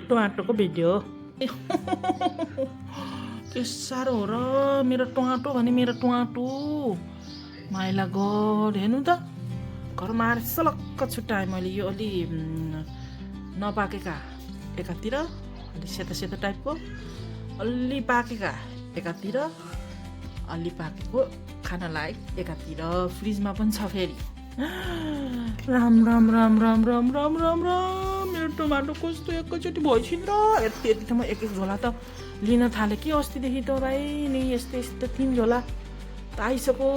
टमाटोको video के साह्रो हो र मेरो टमाटो भने मेरो टमाटो माइला गड हेर्नु त घरमा आएर सलक्क छुट्टाएँ मैले यो अलि नपाकेका एकातिर अलि सेतो सेतो टाइपको अलि पाकेका एकातिर अलि पाकेको खान लायक एकातिर फ्रिजमा पनि छ फेरि राम राम राम राम राम राम राम राम मेरो टमाटो कस्तो एकैचोटि भइसक्यो र यति यति त म एक एक झोला त लिन थालेँ कि अस्तिदेखि त भाइ नि यस्तो यस्तो 3 झोला त आइसक्यो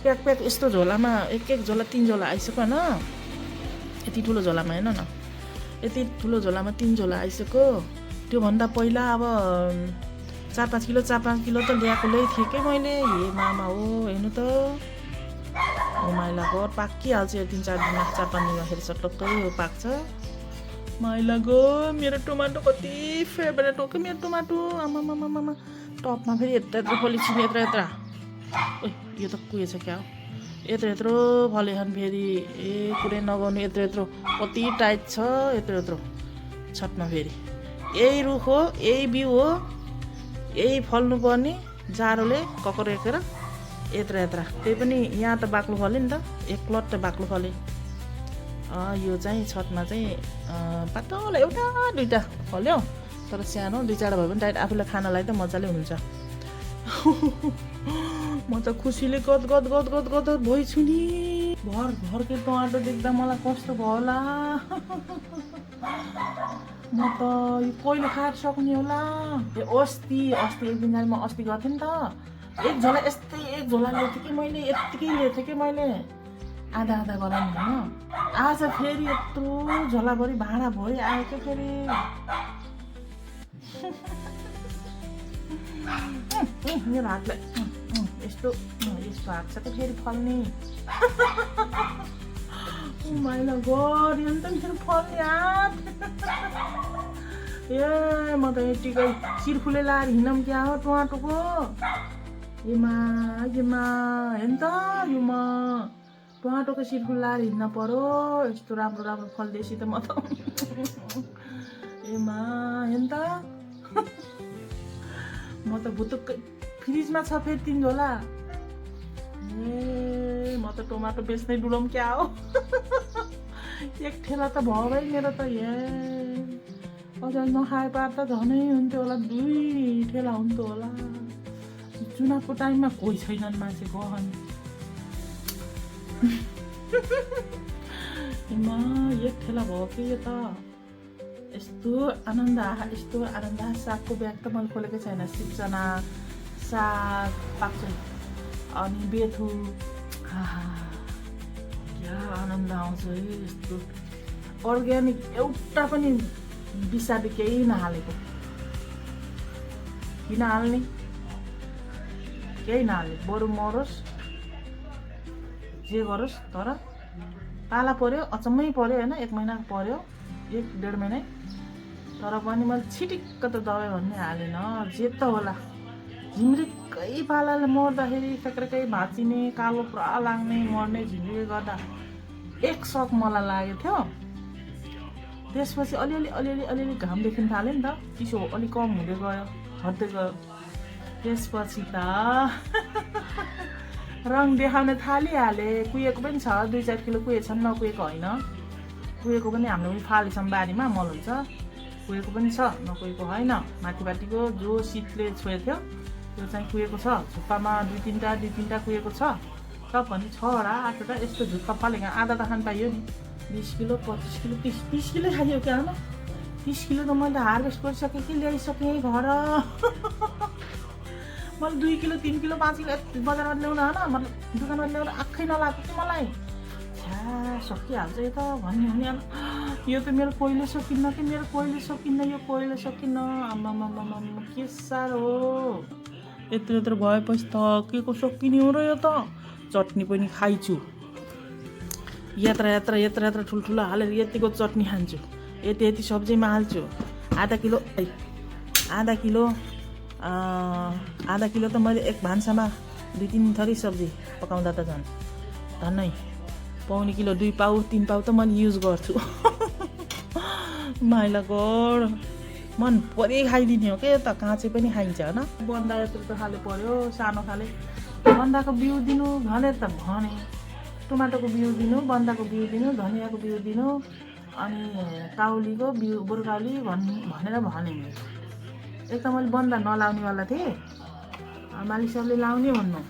प्याक प्याक यस्तो झोलामा एक एक झोला 3 झोला आइसक्यो होइन यति ठुलो झोलामा हेर्न न यति ठुलो झोलामा 3 झोला आइसक्यो त्योभन्दा पहिला अब 4-5 किलो त ल्याएकोले थिएँ कि मैले हे मामा हो हेर्नु त माइला गो पाकिहाल्छ 3-4 दिनमा 4-5 दिनमा फेरि सटक्कै हो पाक्छ माइला गो मेरो टमाटो कति फेभरेट हो कि मेरो टमाटो आमामामामा टपमा फेरि यत्रो यत्रो फलिछन् यत्रो यो त कुएछ क्या हो यत्रो फलेछन् फेरि कुरै नगाउनु यत्रो कति टाइट छ यत्रो छतमा फेरि यही रुख हो यही बिउ हो यही फल्नु पर्ने जाडोले ककरेर यत्रा त्यही पनि यहाँ त बाक्लो फल्यो नि त एक लट्ट बाक्लो फल्यो यो चाहिँ छतमा चाहिँ पातलो एउटा दुईटा फल्यो तर सानो 2-4 भयो भने डाइरेक्ट आफूलाई खानलाई त मजाले हुन्छ म त खुसीले गद भइछु नि भरकै टमाटो देख्दा मलाई कस्तो भयो होला म त यो कहिले खाएर सक्ने होला अस्ति एक दिन म अस्ति गएको थिएँ नि त एक झोला यस्तै एक झोला ल्याएको थिएँ कि मैले यत्तिकै ल्याएको थिएँ कि मैले आधा गराउनु होइन आज फेरि यत्रो झोलाभरि भाँडाभरि आयो क्या फेरि मेरो हातलाई यस्तो हात छ त फेरि फल्ने माइला गऱ्यो नि त फेरि फल्ने हात ए म त यतिकै चिरफुले लाएर हिँडौँ क्या हो टमाटोको एमा हेर्नु त यो म टमाटोको सिरफुल लाएर हिँड्न पर्यो यस्तो राम्रो फल्दैछ त म त एमा हेर्नु त म त भुतुक्कै फ्रिजमा छ फेरि 3 झोला म त टमाटो बेच्नै डुलौँ क्या हो एक ठेला त भयो भाइ मेरो त अझ नखाए पार त झनै हुन्थ्यो होला 2 ठेला हुन्थ्यो होला चुनावको टाइममा कोही छैनन् मान्छे गहन एक ठेला भयो कि यो त यस्तो आनन्द सागको ब्याग त मैले खोलेकै छैन सिप्सना साग पाक्छ अनि बेथु क्या आनन्द आउँछ है यस्तो अर्ग्यानिक एउटा पनि बिसादी केही नहालेको किन हाल्ने केही नहाल्ने बरु मरोस् जे गरोस् तर पाला पर्यो अचम्मै पर्यो होइन 1 महिना पर्यो 1-1.5 महिना तर पनि मैले छिटिक्क त दबाई भन्ने हालेन जे त होला झिम्रिकै पालाले मर्दाखेरि फ्याक्रेकै भाँचिने कालो पुरा लाग्ने मर्ने झिम्रिकै गर्दा एक सक मलाई लागेको थियो त्यसपछि अलिअलि घाम देखिन थाल्यो नि त चिसो अलि कम हुँदै गयो हट्दै गयो त्यसपछि त रङ देखाउन थालिहाले कुहिएको पनि छ 2-4 किलो कुहेछन् नकुहेको होइन कुहेको पनि हाम्रो फालेछौँ बारीमा मल हुन्छ कुहेको पनि छ नकुहेको होइन माथिबाटीको जो शीतले छोएको थियो त्यो चाहिँ कुहेको छ झुप्पामा 2-3टा कुहेको छ सब भने 6वटा 8वटा यस्तो झुप्पा फलेको आधा त खान पाइयो नि 20 किलो 25 किलो 30 किलो खाइयो क्या हो 30 किलो त मैले हार्भेस्ट गरिसकेँ कि ल्याइसकेँ घर मैले 2 किलो 3 किलो 5 किलो बजारमा ल्याउन होइन मतलब दोकानमा ल्याउन आँखै नलाग्यो कि मलाई छ्या सकिहाल्छ यो त भन्ने हुने यो त मेरो कोहीले सकिन्न कि यो कोहीले सकिन्न आम्मामामा के साह्रो हो यत्रो भएपछि त के को सकिने हो र यो त चटनी पनि खाइछु यात्रा ठुल्ठुलो हालेर यतिको चटनी खान्छु यति सब्जीमा हाल्छु आधा किलो त मैले एक भान्सामा 2-3 थरी सब्जी पकाउँदा त झन् 1.5 किलो 2 पाउ 3 पाउ त मैले युज गर्छु माइला गोड मन परि खाइदिने हो के त काँचै पनि खाइन्छ होइन बन्दा यत्रो खाले पर्यो सानो खाले बन्दाको बिउ दिनु भनेर त भने टमाटोको बिउ दिनु बन्दाको बिउ दिनु धनियाँको बिउ दिनु अनि काउलीको बिउ बुर्काउली भनेर भने एक त मैले बन्दा नलाउनेवाला थिएँ मालिक सबले लाउने भन्नु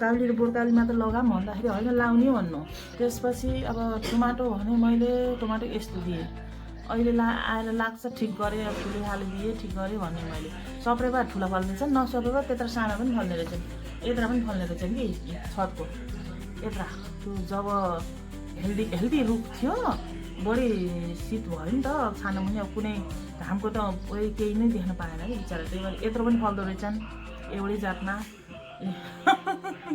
काउली र बुर्काउलीमा त लगाम भन्दाखेरि होइन लाउने भन्नु त्यसपछि अब टमाटो भने मैले टमाटो यस्तो दिएँ अहिले आएर लाग्छ ठिक गरेँ अब ठुलो खाले दिएँ ठिक गरेँ भन्ने मैले सप्रेबा ठुला फल्नेछ नसप्रेबा त्यत्र सानो पनि फल्ने रहेछन् यत्रा पनि फल्ने रहेछन् कि छतको यत्रा त्यो जब हेल्दी रुख थियो बढी शीत भयो नि त छानो पनि अब कुनै घामको त केही नै देख्न पाएन कि बिचरा त्यही भएर यत्रो पनि फल्दो रहेछन् एउटै जातमा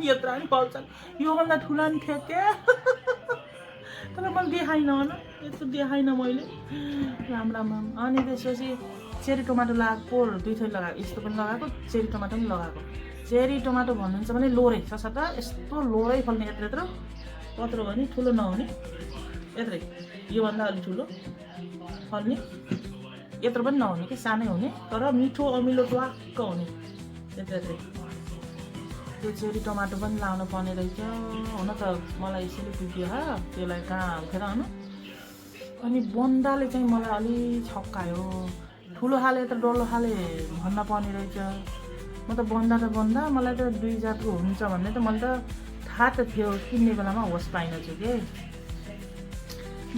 यत्रो पनि फल्छन् योभन्दा ठुला नि थियो क्या तर मैले देखाइनँ होइन यस्तो देखाइनँ मैले राम्रो अनि त्यसपछि चेरी टमाटो लगाएको 2 थैली लगाएको यस्तो पनि लगाएको चेरी टमाटो पनि लगाएको चेरी टमाटो भन्नुहुन्छ भने लोरे ससट यस्तो लोरै फल्ने यत्रो कत्रो भने ठुलो नहुने यत्रै योभन्दा अलिक ठुलो फल्ने यत्रो पनि नहुने कि सानै हुने तर मिठो अमिलो ट्वाक्क हुने यत्रै त्यो चेरी टमाटो पनि लाउनु पर्ने रहेछ हुन त मलाई यसैले पुग्यो त्यसलाई कहाँ उठेर हुनु अनि बन्दाले चाहिँ मलाई अलि छक्कायो ठुलो खाले त डल्लो खाले भन्न पर्ने रहेछ म त बन्दा मलाई त 2 जातको हुन्छ भन्ने त मैले त थाहा त थियो किन्ने बेलामा होस पाइनछु के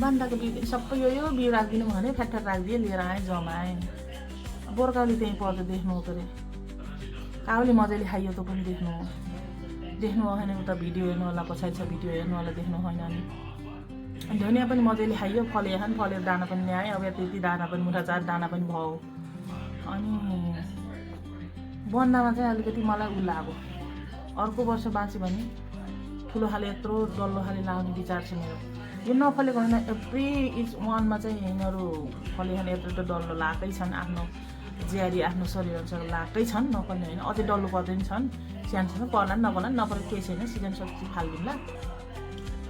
बन्दाको बिउ सबै यो बिउ राखिदिनु भने फ्याट्टा राखिदिएँ लिएर आएँ जमाएँ बोर्काउली त्यहीँ पर्छ देख्नु पऱ्यो काउली मजाले खाइयो त पनि देख्नु होइन उता भिडियो हेर्नु होला पछाडि छ भिडियो हेर्नु होला देख्नु होइन अनि धनियाँ पनि मजाले खाइयो फलेर दाना पनि ल्याएँ अब त्यति दाना पनि मुठा 4 दाना पनि भयो अनि बन्दामा चाहिँ अलिकति मलाई उ लाग्यो अर्को वर्ष बाँच्यो भने ठुलो खाले यत्रो डल्लो खाले लाउने विचार छ मेरो यो नफलेको होइन एभ्री इच वानमा चाहिँ यिनीहरू फलिखाने यत्रो डल्लो लागेकै छन् आफ्नो ज्यारी आफ्नो शरीरअनुसार लागेकै छन् नपर्ने होइन अझै डल्लो पर्दै पनि छन् सानो पर्ला नि नपर्ला नि नपरेको केही छैन सिजन सब्जी फालिदिउँला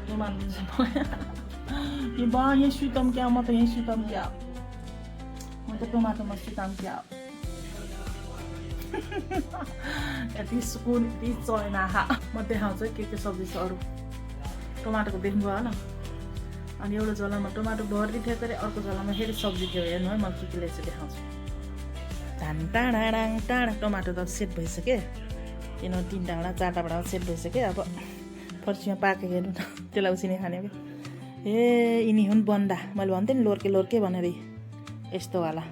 यो मान्छे बा यहीँ सुतम क्या म त यहीँ सुतम क्या म त टमाटोमा सुतम क्या यति सुकुन यति चलेन आँखा म देखाउँछु के सब्जी छ अरू टमाटोको देख्नु भयो न अनि एउटा जलामा टमाटो भर्दी थियो तर अर्को जलामा फेरि सब्जी थियो हेर्नु है म के ल्याएछु देखाउँछु धान टाढा टमाटो त सेट भइसक्यो किन 3 डाँडा 4 डाँडा सेट भइसक्यो अब फर्सीमा पाकेको हेर्नु न त्यसलाई उसिने खाने कि यिनी हुन् बन्दा मैले भन्थेँ नि लोर्के भनेर यस्तोवाला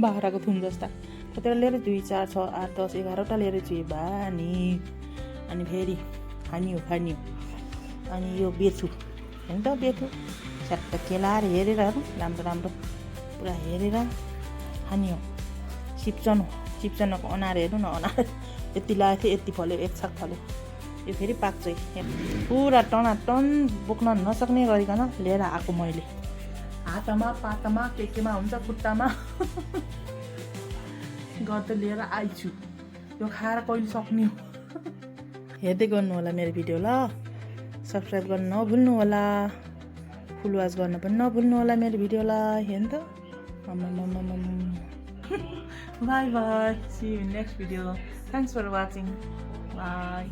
बाख्राको थुन जस्ता कतिवटा लिएर 2 4 6 8 10 11वटा लिएर छु बानी अनि फेरि खानियो अनि यो बेथु होइन त बेथु स्याट्ट केलाएर हेरेर राम्रो पुरा हेरेर खानियो सिप्चनको अनार हेर्नु न अनार यति लगाएको थियो यति फल्यो एक छाक फल्यो यो फेरि पाक्छ पुरा टनाटन बोक्न नसक्ने गरिकन लिएर आएको मैले हातमा पातामा केमा हुन्छ खुट्टामा गर्दै लिएर आइछु यो खाएर कहिले सक्ने हो हेर्दै गर्नु होला मेरो भिडियो ल सब्सक्राइब गर्न नभुल्नु होला फुल वाच गर्न पनि नभुल्नु होला मेरो भिडियोलाई हेर्नु त Bye bye. See you in next video. Thanks for watching. Bye.